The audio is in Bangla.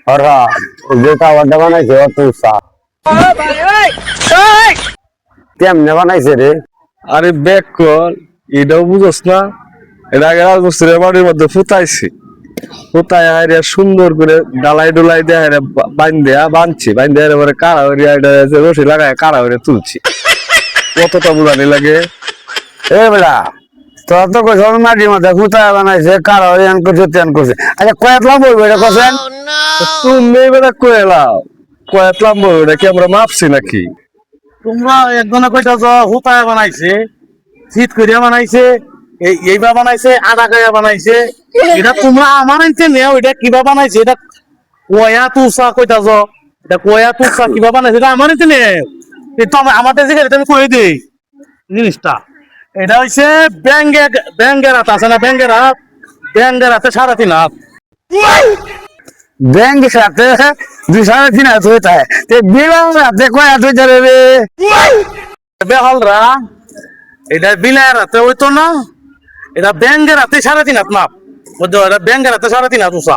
ওরা যেটা ওটা বানাইছে অত উৎসাহ কেমনে বানাইছে রে? আরে ব্যাক কল, এটাও বুঝোস না? এটা আগে রাজমিস্ত্রির বাড়ির মধ্যে ফুটাইছি, ফুটাই হাইরে সুন্দর করে ডালাই ডুলাই দিয়ে হাইরে বান্ধি এবারে কাড়া হইয়া এটা রশি লাগায় কাড়া হইয়া তুলছি। কতটা বুঝানি লাগে? এ বেড়া তোর তো কইছ মাটির মধ্যে খুঁতা বানাইছে কারো ইয়ান করছে ত্যান করছে। আচ্ছা কয়েকলা বলবো এটা করছেন? তুমি এবারে কয়েলাও কয়েতলাম বলো, এটা কি আমরা মাপছি নাকি? তোমরা একজনে কইতাছ হুতায় বানাইছে, শীত করিয়া বানাইছে, এইবার বানাইছে, আদা গায়া বানাইছে। এটা তোমরা আমার আনতে নেও, এটা কিবা বানাইছে, এটা কয়া তুষা কইতাছ, এটা কয়া তুষা কিবা বানাইছে, এটা আমার আনতে নেও। এটা আমার কাছে এটা আমি কই দেই জিনিসটা। এটা হইছে ব্যাঙ্গের হাত আছে না, ব্যাঙ্গের হাতে 3.5 হাত। ব্যাংক সাথে 2 3.5 হাত হয়ে থাকে বিলাম হাতে কয় হাত হয়ে যাবে রে? বেহালরা এটা বিলায়ের হাতে হইতো না, এটা ব্যাঙ্গের হাতে 3.5 হাত মাপ বুঝছো, এটা ব্যাঙ্গের হাতে 3.5 হাত উষা।